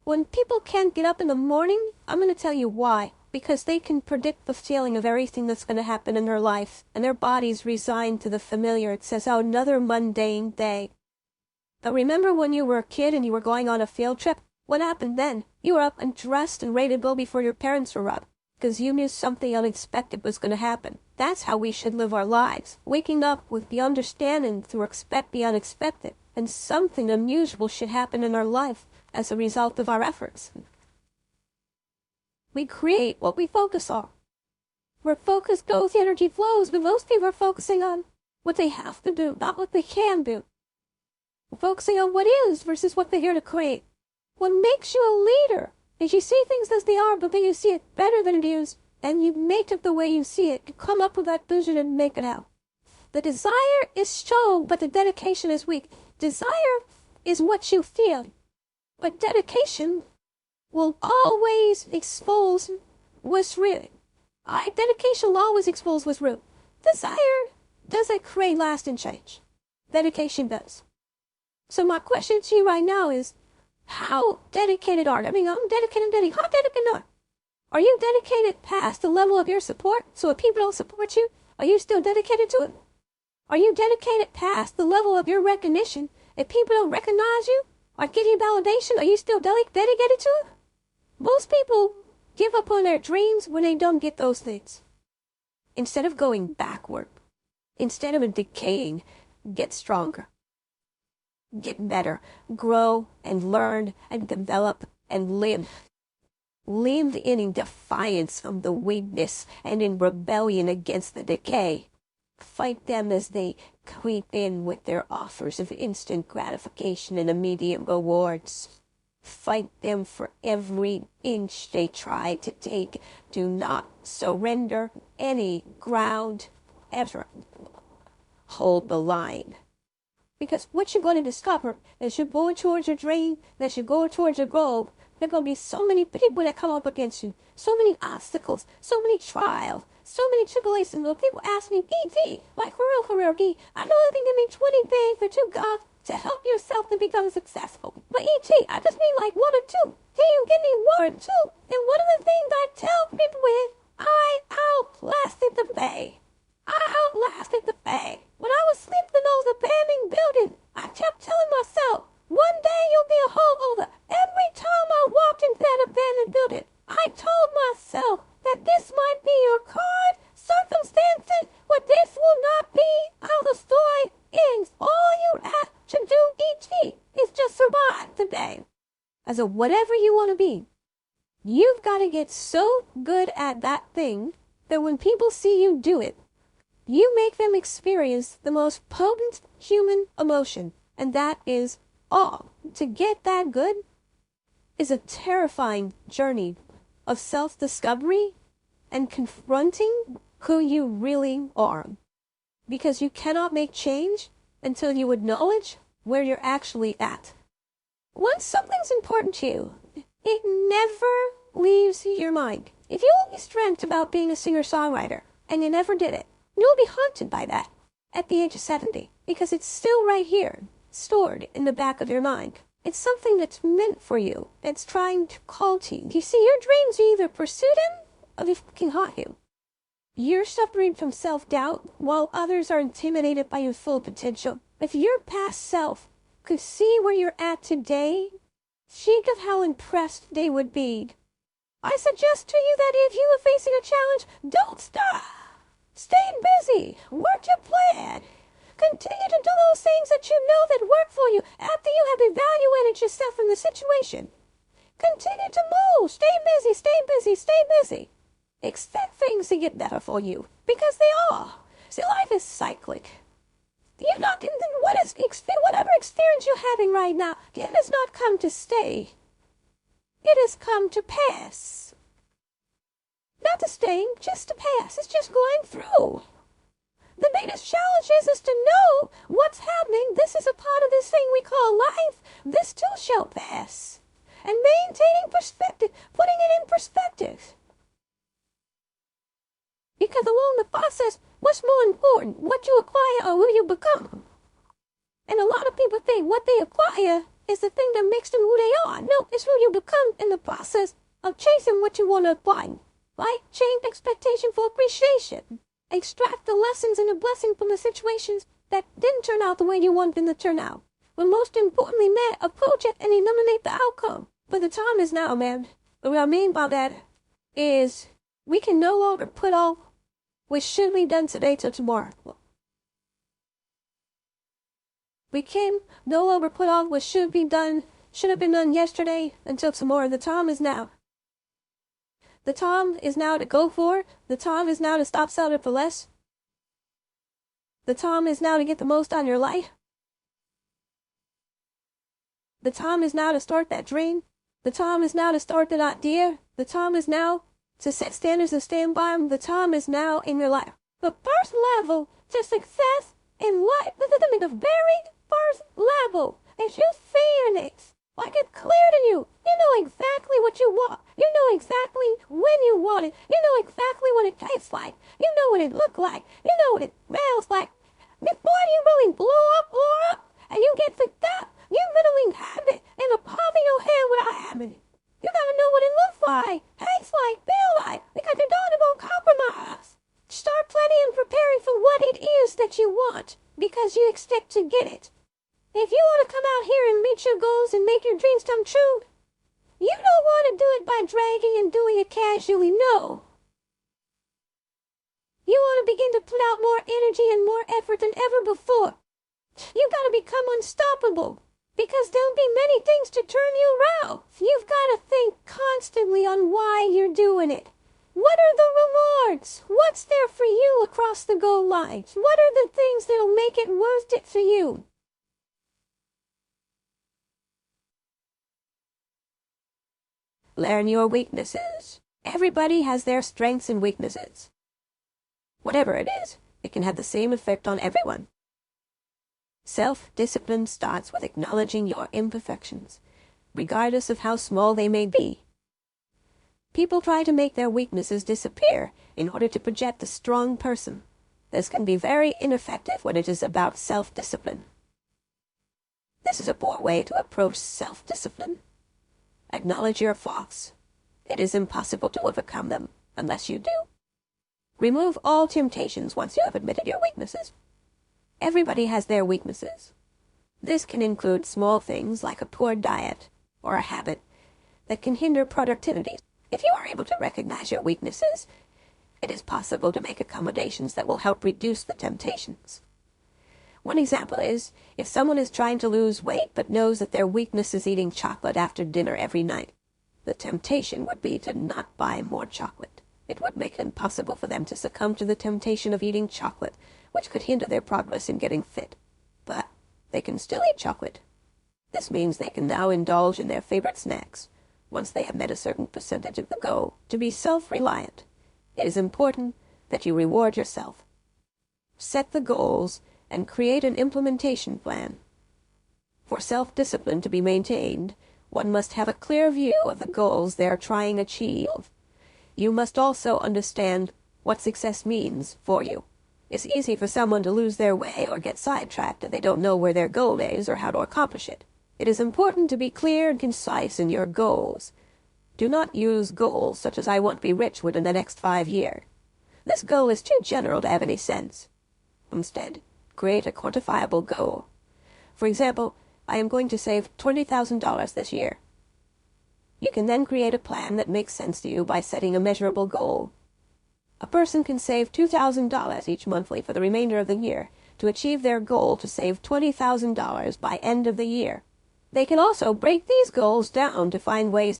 When people can't get up in the morning, I'm going to tell you why. Because they can predict the feeling of everything that's going to happen in their life, and their body's resigned to the familiar. It says, oh, another mundane day. But remember when you were a kid and you were going on a field trip? What happened then? You were up and dressed and ready to go before your parents were up, because you knew something unexpected was going to happen. That's how we should live our lives, waking up with the understanding to expect the unexpected, and something unusual should happen in our life as a result of our efforts. We create what we focus on. Where focus goes, energy flows, but most people are focusing on what they have to do, not what they can do. Focusing on what is versus what they're here to create. What makes you a leader is you see things as they are, but then you see it better than it is, and you make it the way you see it. You come up with that vision and make it out. The desire is strong, but the dedication is weak. Desire is what you feel, but dedication will always expose what's real. Dedication will always expose what's real. Desire doesn't create lasting change. Dedication does. So my question to you right now is, how dedicated are you? I mean, I'm dedicated. How dedicated are you? Are you dedicated past the level of your support? So if people don't support you, are you still dedicated to it? Are you dedicated past the level of your recognition? If people don't recognize you or give you validation, are you still dedicated to it? Most people give up on their dreams when they don't get those things. Instead of going backward, instead of decaying, get stronger. Get better, grow and learn and develop and live. Live in defiance of the weakness and in rebellion against the decay. Fight them as they creep in with their offers of instant gratification and immediate rewards. Fight them for every inch they try to take. Do not surrender any ground ever. Hold the line. Because what you're going to discover as you're going towards your dream, as you're going towards your goal, there are going to be so many people that come up against you, so many obstacles, so many trials, so many tribulations. People ask me, E.T., like for real, D, I know they give me 20 things that you got to help yourself to become successful. But E.T., I just need like one or two. Can you give me one or two? And one of the things I tell people is, I outlasted the Bay. When I was sleeping in those abandoned buildings, I kept telling myself, one day you'll be a homeowner. Every time I walked into that abandoned building, I told myself that this might be your card, circumstances, but this will not be how the story ends. All you have to do, E.T., is just survive today. As a whatever you want to be, you've got to get so good at that thing that when people see you do it, you make them experience the most potent human emotion, and that is awe. To get that good is a terrifying journey of self-discovery and confronting who you really are. Because you cannot make change until you acknowledge where you're actually at. Once something's important to you, it never leaves your mind. If you always dreamt about being a singer-songwriter and you never did it, you'll be haunted by that at the age of 70 because it's still right here, stored in the back of your mind. It's something that's meant for you. It's trying to call to you. You see, your dreams either pursue them or they fucking haunt you. You're suffering from self-doubt while others are intimidated by your full potential. If your past self could see where you're at today, think of how impressed they would be. I suggest to you that if you are facing a challenge, don't stop. Stay busy. Work your plan. Continue to do those things that you know that work for you after you have evaluated yourself in the situation. Continue to move. Stay busy, stay busy, stay busy. Expect things to get better for you because they are. See, life is cyclic. You're not in whatever experience you're having right now, it has not come to stay. It has come to pass. Not to stay, just to pass. It's just going through. The biggest challenge is to know what's happening. This is a part of this thing we call life. This too shall pass. And maintaining perspective, putting it in perspective. Because along the process, what's more important, what you acquire or who you become? And a lot of people think what they acquire is the thing that makes them who they are. No, it's who you become in the process of chasing what you want to find. Right? Change expectation for appreciation. Extract the lessons and the blessing from the situations that didn't turn out the way you wanted them to turn out. But most importantly, man, approach it and eliminate the outcome. But the time is now, man. What I mean by that is we can no longer put off what should be done today till tomorrow. We can no longer put off what should have been done yesterday until tomorrow. The time is now. The time is now to go for it. The time is now to stop settling for less. The time is now to get the most out of your life. The time is now to start that dream. The time is now to start that idea. The time is now to set standards and stand by them. The time is now in your life. The first level to success in life, the very first level, is you seeing it. Like it's clear to you. You know exactly what you want. You know exactly when you want it. You know exactly what it tastes like. You know what it looks like. You know what it smells like. Before you really blow up, and you get picked up, you literally have it in the palm of your hand without having it. You gotta know what it looks like, tastes like, feel like, because you don't want to compromise. Start planning and preparing for what it is that you want, because you expect to get it. If you want to come out here and meet your goals and make your dreams come true, you don't want to do it by dragging and doing it casually, no. You want to begin to put out more energy and more effort than ever before. You got to become unstoppable, because there'll be many things to turn you around. You've got to think constantly on why you're doing it. What are the rewards? What's there for you across the goal lines? What are the things that'll make it worth it for you? Learn your weaknesses. Everybody has their strengths and weaknesses. Whatever it is, it can have the same effect on everyone. Self-discipline starts with acknowledging your imperfections, regardless of how small they may be. People try to make their weaknesses disappear in order to project a strong person. This can be very ineffective when it is about self-discipline. This is a poor way to approach self-discipline. Acknowledge your faults. It is impossible to overcome them unless you do. Remove all temptations once you have admitted your weaknesses. Everybody has their weaknesses. This can include small things like a poor diet or a habit that can hinder productivity. If you are able to recognize your weaknesses, it is possible to make accommodations that will help reduce the temptations. One example is, if someone is trying to lose weight but knows that their weakness is eating chocolate after dinner every night, the temptation would be to not buy more chocolate. It would make it impossible for them to succumb to the temptation of eating chocolate, which could hinder their progress in getting fit. But they can still eat chocolate. This means they can now indulge in their favorite snacks, once they have met a certain percentage of the goal. To be self-reliant, it is important that you reward yourself. Set the goals and create an implementation plan. For self-discipline to be maintained, one must have a clear view of the goals they are trying to achieve. You must also understand what success means for you. It's easy for someone to lose their way or get sidetracked if they don't know where their goal is or how to accomplish it. It is important to be clear and concise in your goals. Do not use goals such as "I want to be rich within the next 5 years." This goal is too general to have any sense. Instead, create a quantifiable goal. For example, I am going to save $20,000 this year. You can then create a plan that makes sense to you by setting a measurable goal. A person can save $2,000 each monthly for the remainder of the year to achieve their goal to save $20,000 by end of the year. They can also break these goals down to find ways